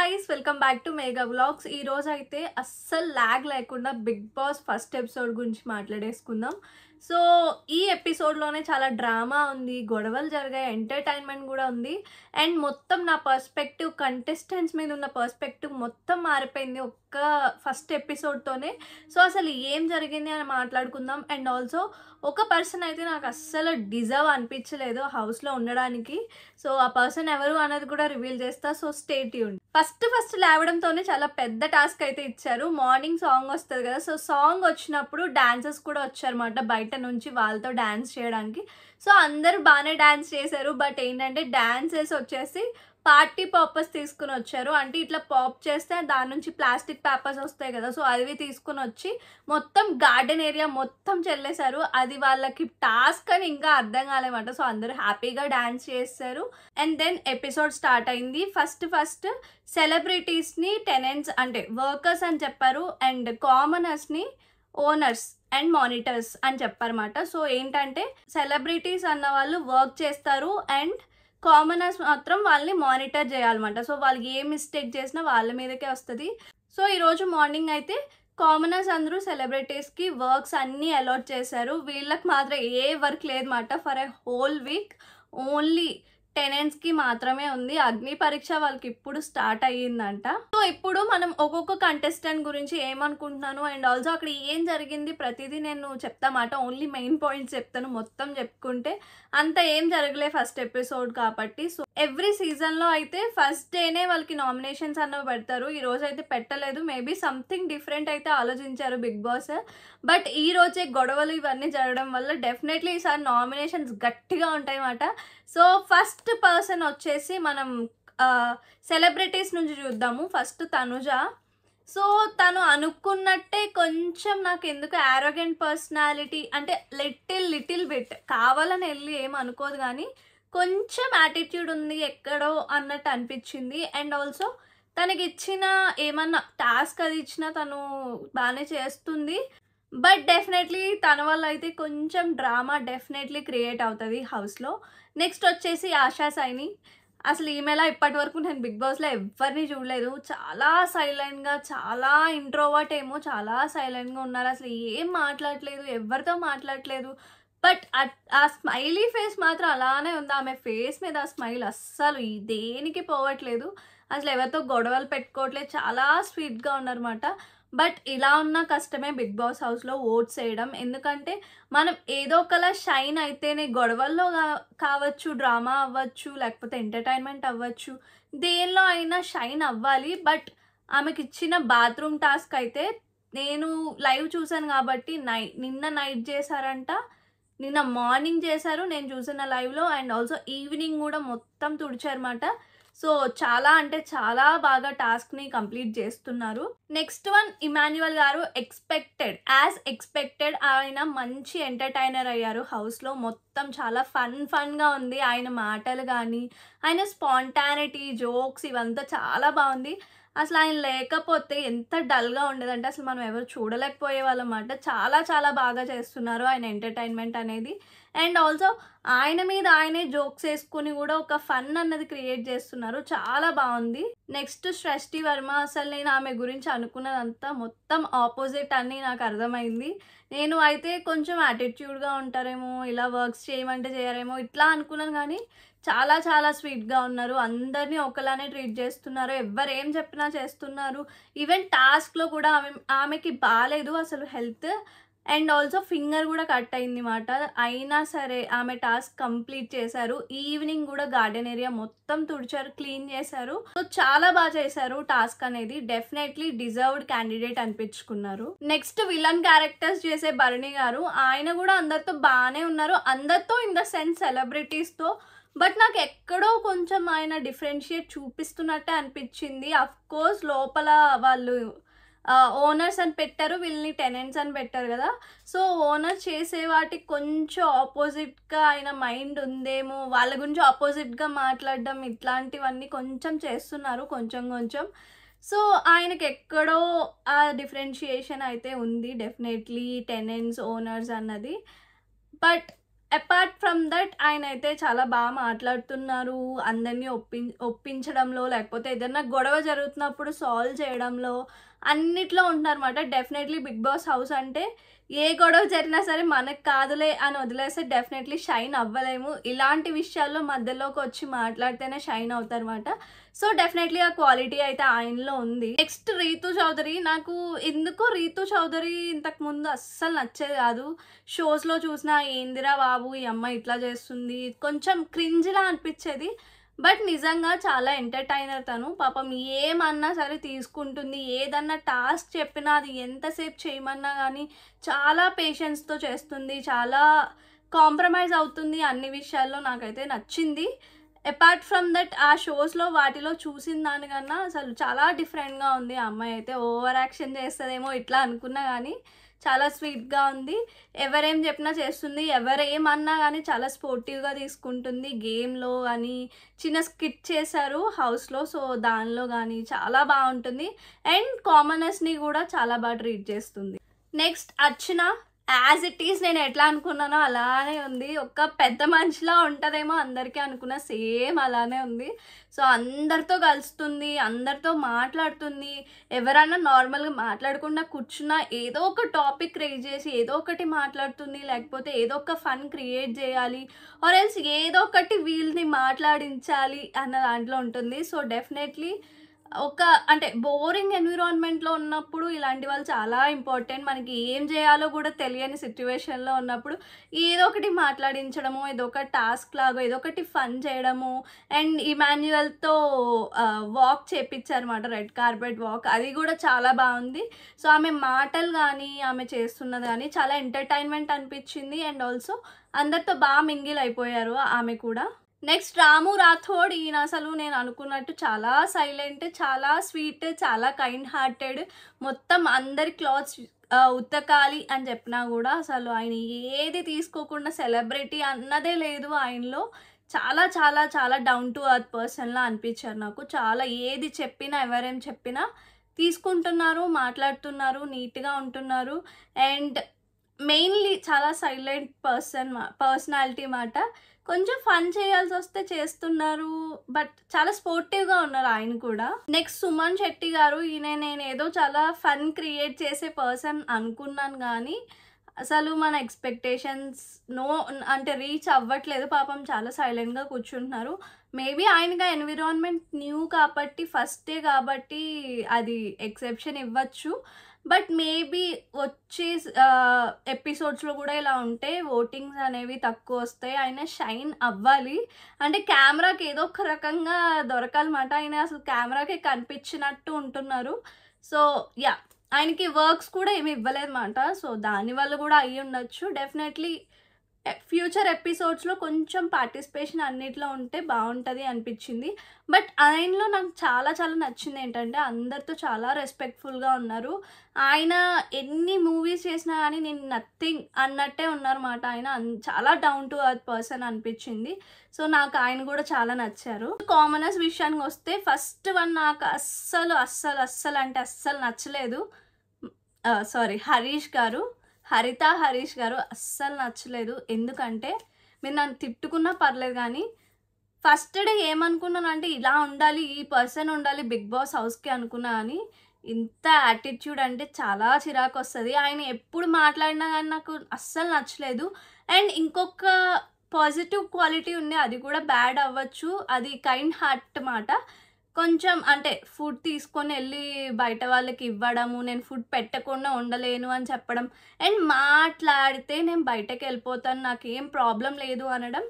guys, welcome back to Mega Vlogs. ఈ రోజు అయితే అస్సలు లాగ్ లేకుండా బిగ్ బాస్ ఫస్ట్ ఎపిసోడ్ గురించి మాట్లాడేసుకుందాం. సో ఈ ఎపిసోడ్లోనే చాలా డ్రామా ఉంది, గొడవలు జరిగాయి, ఎంటర్టైన్మెంట్ కూడా ఉంది. అండ్ మొత్తం నా పర్స్పెక్టివ్ కంటెస్టెంట్స్ మీద ఉన్న పర్స్పెక్టివ్ మొత్తం మారిపోయింది ఒక్క ఫస్ట్ ఎపిసోడ్తోనే. సో అసలు ఏం జరిగింది అని మాట్లాడుకుందాం. అండ్ ఆల్సో ఒక పర్సన్ అయితే నాకు అస్సలు డిజర్వ్ అనిపించలేదు హౌస్లో ఉండడానికి. సో ఆ పర్సన్ ఎవరు అన్నది కూడా రివీల్ చేస్తా. So stay tuned. ఫస్ట్ లేవడంతోనే చాలా పెద్ద టాస్క్ అయితే ఇచ్చారు. మార్నింగ్ సాంగ్ వస్తుంది కదా, సో సాంగ్ వచ్చినప్పుడు డాన్సర్స్ కూడా వచ్చారన్నమాట బయట నుంచి వాళ్ళతో డాన్స్ చేయడానికి. సో అందరూ బాగానే డాన్స్ చేశారు. బట్ ఏంటంటే డాన్సర్స్ వచ్చేసి పార్టీ పర్పస్ తీసుకుని వచ్చారు. అంటే ఇట్లా పాప్ చేస్తే దాని నుంచి ప్లాస్టిక్ పేపర్స్ వస్తాయి కదా, సో అవి తీసుకుని వచ్చి మొత్తం గార్డెన్ ఏరియా మొత్తం చెల్లేశారు. అది వాళ్ళకి టాస్క్ అని ఇంకా అర్థం కాలేమాట. సో అందరూ హ్యాపీగా డాన్స్ చేస్తారు. అండ్ దెన్ ఎపిసోడ్ స్టార్ట్ అయింది. ఫస్ట్ సెలబ్రిటీస్ని టెనెంట్స్ అంటే వర్కర్స్ అని చెప్పారు, అండ్ కామనర్స్ని ఓనర్స్ అండ్ మానిటర్స్ అని చెప్పారన్నమాట. సో ఏంటంటే సెలబ్రిటీస్ అన్న వాళ్ళు వర్క్ చేస్తారు అండ్ కామనర్స్ మాత్రం వాళ్ళని మానిటర్ చేయాలన్నమాట. సో వాళ్ళు ఏ మిస్టేక్ చేసినా వాళ్ళ మీదకే వస్తుంది. సో ఈరోజు మార్నింగ్ అయితే కామనర్స్ అందరూ సెలబ్రిటీస్కి వర్క్స్ అన్నీ అలాట్ చేశారు. వీళ్ళకి మాత్రం ఏ వర్క్ లేదన్నమాట. For a whole week only టెనెంట్స్కి మాత్రమే ఉంది. అగ్ని పరీక్ష వాళ్ళకి ఇప్పుడు స్టార్ట్ అయ్యిందంట. సో ఇప్పుడు మనం ఒక్కొక్క కంటెస్టెంట్ గురించి ఏమనుకుంటున్నాను అండ్ ఆల్సో అక్కడ ఏం జరిగింది ప్రతిదీ నేను చెప్తామాట. ఓన్లీ మెయిన్ పాయింట్స్ చెప్తాను. మొత్తం చెప్పుకుంటే అంత ఏం జరగలే ఫస్ట్ ఎపిసోడ్ కాబట్టి. సో ఎవ్రీ సీజన్లో అయితే ఫస్ట్ డేనే వాళ్ళకి నామినేషన్స్ అన్నవి పెడతారు. ఈ రోజు అయితే పెట్టలేదు. మేబీ సంథింగ్ డిఫరెంట్ అయితే ఆలోచించారు బిగ్ బాస్. బట్ ఈ రోజే గొడవలు ఇవన్నీ జరగడం వల్ల డెఫినెట్లీ ఈసారి నామినేషన్స్ గట్టిగా ఉంటాయి అన్నమాట. సో ఫస్ట్ పర్సన్ వచ్చేసి మనం సెలబ్రిటీస్ నుంచి చూద్దాము. ఫస్ట్ తనుజ. సో తను అనుకున్నట్టే కొంచెం నాకు ఎందుకు యారోగెంట్ పర్సనాలిటీ అంటే లిటిల్ బిట్ కావాలని వెళ్ళి ఏం అనుకోదు కానీ కొంచెం యాటిట్యూడ్ ఉంది ఎక్కడో అన్నట్టు అనిపించింది. అండ్ ఆల్సో తనకి ఇచ్చిన ఏమన్నా టాస్క్ అది ఇచ్చినా తను బాగానే చేస్తుంది. బట్ డెఫినెట్లీ తన వల్ల అయితే కొంచెం డ్రామా డెఫినెట్లీ క్రియేట్ అవుతుంది హౌస్లో. నెక్స్ట్ వచ్చేసి ఆశా సైని. అసలు ఈమెలా ఇప్పటి వరకు నేను బిగ్ బాస్లో ఎవరిని చూడలేదు. చాలా సైలెంట్గా, చాలా ఇంట్రోవర్ట్ ఏమో, చాలా సైలెంట్గా ఉన్నారు. అసలు ఏం మాట్లాడలేదు, ఎవరితో మాట్లాడలేదు. బట్ ఆ స్మైలీ ఫేస్ మాత్రం అలానే ఉంది. ఆమె ఫేస్ మీద ఆ స్మైల్ అస్సలు దేనికి పోవట్లేదు. అసలు ఎవరితో గొడవలు పెట్టుకోవట్లేదు. చాలా స్వీట్గా ఉన్నారన్నమాట. బట్ ఇలా ఉన్న కష్టమే బిగ్ బాస్ హౌస్లో ఓట్స్ వేయడం. ఎందుకంటే మనం ఏదో ఒకలా షైన్ అయితేనే గొడవల్లో కావచ్చు, డ్రామా అవ్వచ్చు, లేకపోతే ఎంటర్టైన్మెంట్ అవ్వచ్చు, దేనిలో అయినా షైన్ అవ్వాలి. బట్ ఆమెకి ఇచ్చిన బాత్రూమ్ టాస్క్ అయితే నేను లైవ్ చూసాను కాబట్టి నిన్న నైట్ చేశారంట, నిన్న మార్నింగ్ చేశారు నేను చూసిన లైవ్లో. అండ్ ఆల్సో ఈవినింగ్ కూడా మొత్తం తుడిచారన్నమాట. సో చాలా అంటే చాలా బాగా టాస్క్ని కంప్లీట్ చేస్తున్నారు. నెక్స్ట్ వన్ ఇమాన్యువల్ గారు. ఎక్స్పెక్టెడ్ ఆయన మంచి ఎంటర్టైనర్ అయ్యారు హౌస్లో. మొత్తం చాలా ఫన్గా ఉంది. ఆయన మాటలు కానీ ఆయన స్పాంటానిటీ, జోక్స్ ఇవంతా చాలా బాగుంది. అసలు ఆయన లేకపోతే ఎంత డల్గా ఉండేదంటే అసలు మనం ఎవరు చూడలేకపోయే వాళ్ళమాట. చాలా బాగా చేస్తున్నారు ఆయన ఎంటర్టైన్మెంట్ అనేది. అండ్ ఆల్సో ఆయన మీద ఆయనే జోక్స్ వేసుకుని కూడా ఒక ఫన్ అన్నది క్రియేట్ చేస్తున్నారు. చాలా బాగుంది. నెక్స్ట్ సృష్టి వర్మ. అసలు నేను ఆమె గురించి అనుకున్నదంతా మొత్తం ఆపోజిట్ అని నాకు అర్థమైంది. నేను అయితే కొంచెం యాటిట్యూడ్గా ఉంటారేమో, ఇలా వర్క్స్ చేయమంటే చేయరేమో ఇట్లా అనుకున్నాను కానీ చాలా స్వీట్గా ఉన్నారు. అందరినీ ఒకలానే ట్రీట్ చేస్తున్నారు. ఎవరేం చెప్పినా చేస్తున్నారు. ఈవెన్ టాస్క్లో కూడా ఆమెకి బాగాలేదు అసలు హెల్త్. అండ్ ఆల్సో ఫింగర్ కూడా కట్ అయింది మాట. అయినా సరే ఆమె టాస్క్ కంప్లీట్ చేశారు. ఈవినింగ్ కూడా గార్డెన్ ఏరియా మొత్తం తుడిచారు, క్లీన్ చేశారు. సో చాలా బాగా చేశారు టాస్క్ అనేది. డెఫినెట్లీ డిజర్వ్డ్ క్యాండిడేట్ అనిపించుకున్నారు. నెక్స్ట్ విలన్ క్యారెక్టర్స్ చేసే భరణి గారు. ఆయన కూడా అందరితో బాగానే ఉన్నారు. అందరితో ఇన్ ద సెన్స్ సెలబ్రిటీస్తో. బట్ నాకు ఎక్కడో కొంచెం ఆయన డిఫరెన్షియేట్ చూపిస్తున్నట్టే అనిపించింది. అఫ్ కోర్స్ లోపల వాళ్ళు ఓనర్స్ అని పెట్టారు, వీళ్ళని టెనెంట్స్ అని పెట్టారు కదా. సో ఓనర్ చేసే వాటికి కొంచెం ఆపోజిట్గా ఆయన మైండ్ ఉందేమో, వాళ్ళ గురించి ఆపోజిట్గా మాట్లాడడం ఇట్లాంటివన్నీ కొంచెం చేస్తున్నారు కొంచెం. సో ఆయనకి ఎక్కడో ఆ డిఫరెన్షియేషన్ అయితే ఉంది డెఫినెట్లీ టెనెంట్స్, ఓనర్స్ అన్నది. బట్ అపార్ట్ ఫ్రమ్ దట్ ఆయనైతే చాలా బాగా మాట్లాడుతున్నారు. అందరిని ఒప్పించడంలో, లేకపోతే ఏదన్నా గొడవ జరుగుతున్నప్పుడు సాల్వ్ చేయడంలో, అన్నిట్లో ఉంటున్నారన్నమాట. డెఫినెట్‌లీ 'బిగ్ బాస్' హౌస్ అంటే ఏ గొడవ జరిగినా సరే మనకు కాదులే అని వదిలేస్తే డెఫినెట్‌లీ షైన్ అవ్వలేము. ఇలాంటి విషయాల్లో మధ్యలోకొచ్చి మాట్లాడితేనే షైన్ అవుతారన్నమాట. సో, డెఫినెట్‌లీ ఆ క్వాలిటీ అయితే ఆయనలో ఉంది. నెక్స్ట్ 'రీతూ చౌదరి'. నాకు ఎందుకో 'రీతూ చౌదరి' ఇంతకుముందు అస్సలు నచ్చేది కాదు. షోస్‌లో చూసినా ఏందిరా బాబు ఈ అమ్మాయి ఇట్లా చేస్తుంది, కొంచెం క్రింజ్‌లా అనిపించేది. బట్ నిజంగా చాలా ఎంటర్‌టైనర్ తను. పాపం ఏమన్నా సరే తీసుకుంటుంది. ఏదన్నా టాస్క్ చెప్పినా అది ఎంతసేపు చేయమన్నా గానీ చాలా పేషెన్స్‌తో చేస్తుంది. చాలా కాంప్రమైజ్ అవుతుంది అన్ని విషయాల్లో. నాకైతే నచ్చింది. అపార్ట్ ఫ్రమ్ దట్ ఆ షోస్‌లో వాటిలో చూసిన దానికన్నా అసలు చాలా డిఫరెంట్‌గా ఉంది ఆ అమ్మాయి అయితే. ఓవర్ యాక్షన్ చేస్తదేమో ఇట్లా అనుకున్నా గానీ చాలా స్వీట్‌గా ఉంది. ఎవరేం చెప్పినా చేస్తుంది. ఎవరేమన్నా గానీ చాలా స్పోర్టివ్‌గా తీసుకుంటుంది. గేమ్‌లో గానీ చిన్న స్కిట్ చేశారు హౌస్‌లో. సో, దానిలో గానీ చాలా బావుంటుంది. అండ్ కామనర్స్‌ని కూడా చాలా బాగా ట్రీట్ చేస్తుంది. Next 'Archana'. As it is నేను ఎట్లా అనుకున్నానో అలానే ఉంది. ఒక పెద్ద మనిషిలా ఉంటదేమో అందరికీ అనుకున్న సేమ్ అలానే ఉంది. సో, అందరితో కలుస్తుంది, అందరితో మాట్లాడుతుంది. ఎవరైనా నార్మల్‌గా మాట్లాడకుండా కూర్చున్నా ఏదో ఒక టాపిక్ రైజ్ చేసి ఏదో ఒకటి మాట్లాడుతుంది. లేకపోతే ఏదో ఒక ఫన్ క్రియేట్ చేయాలి. ఆర్ ఎల్స్ ఏదో ఒకటి వీళ్ళని మాట్లాడించాలి అన్న దాంట్లో ఉంటుంది. సో, డెఫినెట్‌లీ ఒక అంటే బోరింగ్ ఎన్విరాన్మెంట్లో ఉన్నప్పుడు ఇలాంటి వాళ్ళు చాలా ఇంపార్టెంట్. మనకి ఏం చేయాలో కూడా తెలియని సిట్యుయేషన్లో ఉన్నప్పుడు ఏదో ఒకటి మాట్లాడించడము, ఏదో ఒక టాస్క్ లాగా ఏదో ఒకటి ఫన్ చేయడము. అండ్ ఇమాన్యుయల్తో వాక్ చేపించారన్నమాట, రెడ్ కార్పెట్ వాక్. అది కూడా చాలా బాగుంది. సో, ఆమె మాటలు కానీ ఆమె చేస్తున్నది కానీ చాలా ఎంటర్టైన్మెంట్ అనిపించింది. అండ్ ఆల్సో అందరితో బాగా మింగిల్ అయిపోయారు ఆమె కూడా. నెక్స్ట్ 'రాము రాథోడ్'. ఈయన అసలు నేను అనుకున్నట్టు చాలా సైలెంట్, చాలా స్వీట్, చాలా కైండ్ హార్టెడ్. మొత్తం అందరి క్లాత్స్ ఉతకాలి అని చెప్పినా కూడా అసలు ఆయన ఏది తీసుకోకుండా సెలబ్రిటీ అన్నదే లేదు ఆయనలో. చాలా చాలా చాలా డౌన్ టు ఎర్త్ పర్సన్‌లా అనిపించారు నాకు. చాలా ఏది చెప్పినా ఎవరేం చెప్పినా తీసుకుంటున్నారు, మాట్లాడుతున్నారు, నీట్‌గా ఉంటున్నారు. అండ్ మెయిన్‌లీ చాలా సైలెంట్ పర్సనాలిటీ మాట. కొంచెం ఫన్ చేయాల్సొస్తే చేస్తున్నారు. బట్ చాలా స్పోర్టివ్‌గా ఉన్నారు ఆయన కూడా. నెక్స్ట్ 'సుమన్ శెట్టి' గారు. ఈయన నేనేదో చాలా ఫన్ క్రియేట్ చేసే పర్సన్ అనుకున్నాను గానీ, అసలు మన ఎక్స్‌పెక్టేషన్స్ నో అంటే రీచ్ అవ్వట్లేదు. పాపం చాలా సైలెంట్‌గా కూర్చుంటున్నారు. మేబీ ఆయనకి ఎన్విరాన్మెంట్ న్యూ కాబట్టి ఫస్ట్ డే కాబట్టి అది ఎక్సెప్షన్ ఇవ్వచ్చు. బట్ మేబీ వచ్చే ఎపిసోడ్స్‌లో కూడా ఇలా ఉంటే ఓటింగ్స్ అనేవి తక్కువొస్తాయి. ఆయన షైన్ అవ్వాలి. అంటే కెమెరాకి ఏదో ఒక రకంగా దొరకాలన్నమాట. ఆయన అసలు కెమెరాకే కనిపించినట్టు ఉంటున్నారు. So, yeah! ఆయనకి వర్క్స్ కూడా ఏమి ఇవ్వలేదన్నమాట. సో, దానివల్ల కూడా అయ్యుండొచ్చు. డెఫినెట్‌లీ ఫ్యూచర్ ఎపిసోడ్స్‌లో కొంచెం పార్టిసిపేషన్ అన్నిట్లో ఉంటే బావుంటది అనిపించింది. బట్ ఆయనలో నాకు చాలా చాలా నచ్చింది ఏంటంటే అందరితో చాలా రెస్పెక్ట్‌ఫుల్‌గా ఉన్నారు. ఆయన ఎన్ని మూవీస్ చేసినా గానీ నేను నథింగ్ అన్నట్టే ఉన్నారన్నమాట. ఆయన చాలా డౌన్ టు ఎర్త్ పర్సన్ అనిపించింది. సో, నాకు ఆయన కూడా చాలా నచ్చారు. కామనర్స్ విషయానికొస్తే ఫస్ట్ వన్ నాకు అస్సలు అంటే అస్సలు నచ్చలేదు. సారీ, హరీష్ గారు. హరీష్ గారు అస్సలు నచ్చలేదు. ఎందుకంటే మీరు నన్ను తిట్టుకున్నా పర్లేదు కానీ ఫస్ట్ డే ఏమనుకున్నానంటే ఇలా ఉండాలి, ఈ పర్సన్ ఉండాలి బిగ్ బాస్ హౌస్‌కి అనుకున్నా కానీ ఇంత యాటిట్యూడ్ అంటే చాలా చిరాకొస్తది. ఆయన ఎప్పుడు మాట్లాడినా కానీ నాకు అస్సలు నచ్చలేదు. అండ్ ఇంకొక పాజిటివ్ క్వాలిటీ ఉంది. అది కూడా బ్యాడ్ అవ్వచ్చు. అది కైండ్ హార్ట్ మాట. కొంచెం అంటే ఫుడ్ తీసుకొని వెళ్ళి బయట వాళ్ళకి ఇవ్వడము, నేను ఫుడ్ పెట్టకుండా ఉండలేను అని చెప్పడం. అండ్ మాట్లాడితే నేను బయటకెళ్ళిపోతాను, నాకేం ప్రాబ్లమ్ లేదు అనడం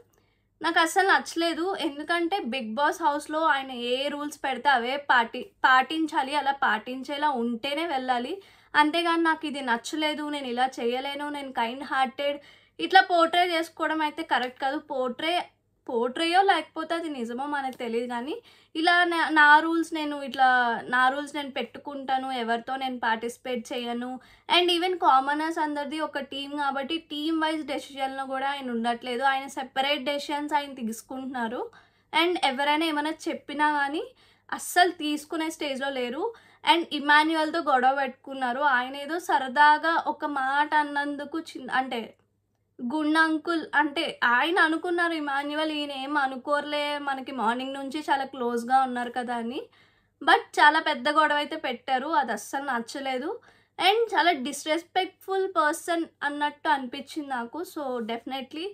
నాకు అస్సలు నచ్చలేదు. ఎందుకంటే బిగ్ బాస్ హౌస్‌లో ఆయన ఏ రూల్స్ పెడితే అవే పాటించాలి. అలా పాటించేలా ఉంటేనే వెళ్ళాలి. అంతేగాని నాకు ఇది నచ్చలేదు, నేను ఇలా చేయలేను, నేను కైండ్ హార్టెడ్ ఇట్లా పోర్ట్రే చేసుకోవడం అయితే కరెక్ట్ కాదు. పోర్ట్రేయో లేకపోతే అది నిజమో మనకు తెలీదు కానీ ఇలా నా రూల్స్ నేను పెట్టుకుంటాను, ఎవరితో నేను పార్టిసిపేట్ చేయను. అండ్ ఈవెన్ కామనర్స్ అందరిది ఒక టీమ్ కాబట్టి టీమ్ వైజ్ డెసిషన్లో కూడా ఆయన ఉండట్లేదు. ఆయన సెపరేట్ డెసిషన్స్ ఆయన తీసుకుంటున్నారు. అండ్ ఎవరైనా ఏమైనా చెప్పినా కానీ అస్సలు తీసుకునే స్టేజ్లో లేరు. అండ్ ఇమాన్యుయల్తో గొడవ పెట్టుకున్నారు. ఆయన ఏదో సరదాగా ఒక మాట అన్నందుకు అంటే గుండు అంకుల్ అంటే ఆయన అనుకున్నారు ఇమాన్యువల్ ఈయన ఏం అనుకోరులే మనకి మార్నింగ్ నుంచి చాలా క్లోజ్‌గా ఉన్నారు కదా అని. బట్ చాలా పెద్ద గొడవ అయితే పెట్టారు. అది అస్సలు నచ్చలేదు. అండ్ చాలా డిస్‌రెస్పెక్ట్‌ఫుల్ పర్సన్ అన్నట్టు అనిపించింది నాకు. సో, డెఫినెట్‌లీ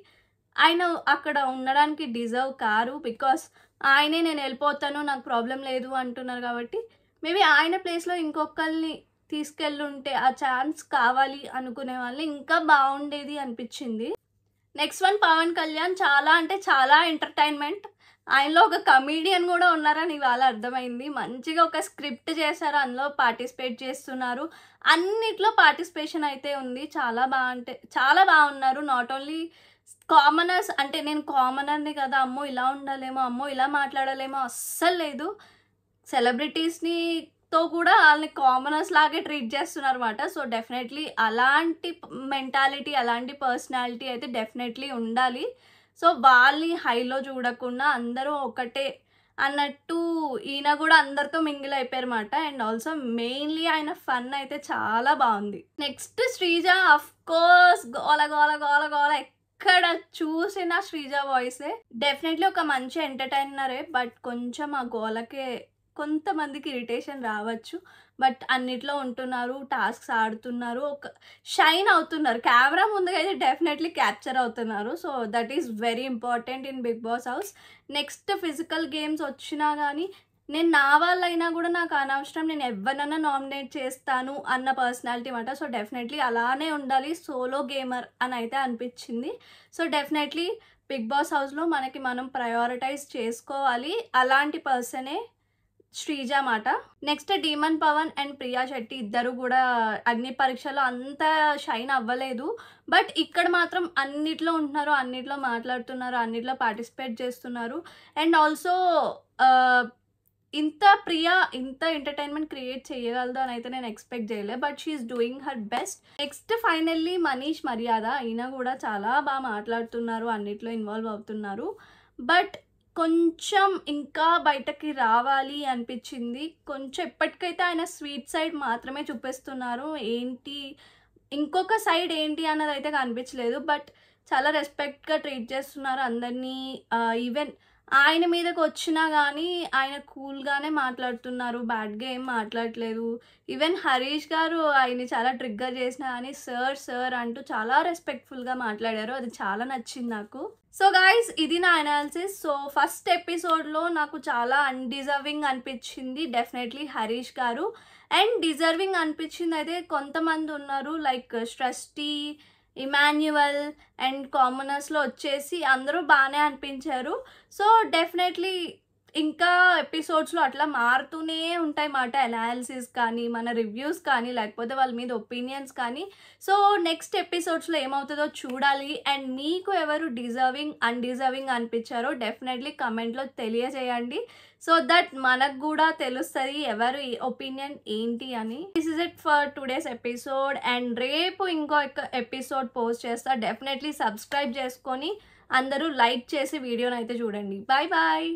ఆయన అక్కడ ఉండడానికి డిజర్వ్ కారు. బికాస్ ఆయనే నేను వెళ్ళిపోతాను నాకు ప్రాబ్లమ్ లేదు అంటున్నారు కాబట్టి మేబీ ఆయన ప్లేస్‌లో ఇంకొకళ్ళని తీసుకెళ్ళుంటే ఆ ఛాన్స్ కావాలి అనుకునే వాళ్ళు ఇంకా బాగుండేది అనిపించింది. నెక్స్ట్ వన్ పవన్ కళ్యాణ్ చాలా అంటే చాలా ఎంటర్టైన్మెంట్. ఆయనలో ఒక కమీడియన్ కూడా ఉన్నారని ఇవాళ అర్థమైంది. మంచిగా ఒక స్క్రిప్ట్ చేశారు, అందులో పార్టిసిపేట్ చేస్తున్నారు. అన్నిట్లో పార్టిసిపేషన్ అయితే ఉంది. చాలా అంటే చాలా బాగున్నారు. నాట్ ఓన్లీ కామనర్స్ అంటే నేను కామనర్ని కదా, అమ్మో ఇలా ఉండాలేమో, అమ్మో ఇలా మాట్లాడాలేమో అస్సలు లేదు. సెలబ్రిటీస్ని తో కూడా వాళ్ళని కామనర్స్ లాగే ట్రీట్ చేస్తున్నారు అనమాట. సో డెఫినెట్లీ అలాంటి మెంటాలిటీ, అలాంటి పర్సనాలిటీ అయితే డెఫినెట్లీ ఉండాలి. సో వాళ్ళని హైలో చూడకుండా అందరూ ఒకటే అన్నట్టు ఈయన కూడా అందరితో మింగిల్ అయిపోయారన్నమాట. అండ్ ఆల్సో మెయిన్లీ ఆయన ఫన్ అయితే చాలా బాగుంది. నెక్స్ట్ శ్రీజ, అఫ్ కోర్స్ గోల గోల గోల గోల ఎక్కడ చూసిన శ్రీజ వాయిసే. డెఫినెట్లీ ఒక మంచి ఎంటర్టైనరే. బట్ కొంచెం ఆ గోలకే కొంతమందికి ఇరిటేషన్ రావచ్చు. బట్ అన్నిట్లో ఉంటున్నారు, టాస్క్స్ ఆడుతున్నారు, ఒక షైన్ అవుతున్నారు. కెమెరా ముందుగా అయితే డెఫినెట్లీ క్యాప్చర్ అవుతున్నారు. So that is very important in Bigg Boss house. Next physical games వచ్చినా కానీ నేను నా వాళ్ళైనా కూడా నాకు అనవసరం, నేను ఎవరినైనా నామినేట్ చేస్తాను అన్న పర్సనాలిటీ అనమాట. సో డెఫినెట్లీ అలానే ఉండాలి సోలో గేమర్ అని అయితే అనిపించింది. సో డెఫినెట్లీ బిగ్ బాస్ హౌస్లో మనకి మనం ప్రయారిటైజ్ చేసుకోవాలి. అలాంటి పర్సనే శ్రీజ మాట. Next demon Pawan and Priya Shetty ఇద్దరు కూడా అన్ని పరీక్షల్లో అంత షైన్ అవ్వలేదు. బట్ ఇక్కడ మాత్రం అన్నిట్లో ఉంటున్నారు, అన్నిట్లో మాట్లాడుతున్నారు, అన్నిట్లో పార్టిసిపేట్ చేస్తున్నారు. అండ్ ఆల్సో ప్రియా ఇంత ఎంటర్టైన్మెంట్ క్రియేట్ చేయగలదు అని అయితే నేను ఎక్స్పెక్ట్ చేయలేదు. But she is doing her best. Next finally Manish Maryada. ఈయన కూడా చాలా బాగా మాట్లాడుతున్నారు, అన్నిట్లో ఇన్వాల్వ్ అవుతున్నారు. బట్ కొంచెం ఇంకా బయటకి రావాలి అనిపించింది. కొంచెం ఎప్పటికైతే ఆయన స్వీట్ సైడ్ మాత్రమే చూపిస్తున్నారు. ఏంటి ఇంకొక సైడ్ ఏంటి అన్నది అయితే కనిపించలేదు. బట్ చాలా రెస్పెక్ట్గా ట్రీట్ చేస్తున్నారు అందరినీ. ఈవెన్ ఆయన మీదకి వచ్చినా కానీ ఆయన కూల్గానే మాట్లాడుతున్నారు, బ్యాడ్గా ఏం మాట్లాడట్లేదు. ఈవెన్ హరీష్ గారు ఆయన్ని చాలా ట్రిగ్గర్ చేసినా కానీ సార్ సార్ అంటూ చాలా రెస్పెక్ట్ఫుల్గా మాట్లాడారు. అది చాలా నచ్చింది నాకు. సో గాయ్స్, ఇది నా అనాలిసిస్. సో ఫస్ట్ ఎపిసోడ్లో నాకు చాలా అన్డిజర్వింగ్ అనిపించింది డెఫినెట్లీ హరీష్ గారు. అండ్ డిజర్వింగ్ అనిపించింది అయితే కొంతమంది ఉన్నారు, లైక్ స్ట్రస్టీ, ఇమాన్యువల్ అండ్ కామనర్స్లో వచ్చేసి అందరూ బాగానే అనిపించారు. సో డెఫినెట్లీ ఇంకా ఎపిసోడ్స్లో అట్లా మారుతూనే ఉంటాయి మాట, అనాలిసిస్ కానీ మన రివ్యూస్ కానీ లేకపోతే వాళ్ళ మీద ఒపీనియన్స్ కానీ. సో నెక్స్ట్ ఎపిసోడ్స్లో ఏమవుతుందో చూడాలి. అండ్ మీకు ఎవరు డిజర్వింగ్ అన్డిజర్వింగ్ అనిపించారో డెఫినెట్లీ కమెంట్లో తెలియజేయండి. సో దట్ మనకు కూడా తెలుస్తుంది ఎవరు ఒపీనియన్ ఏంటి అని. This is it for today's episode. And రేపు ఇంకో ఎపిసోడ్ పోస్ట్ చేస్తా. డెఫినెట్లీ సబ్స్క్రైబ్ చేసుకొని అందరూ లైక్ చేసి వీడియోని అయితే చూడండి. Bye bye.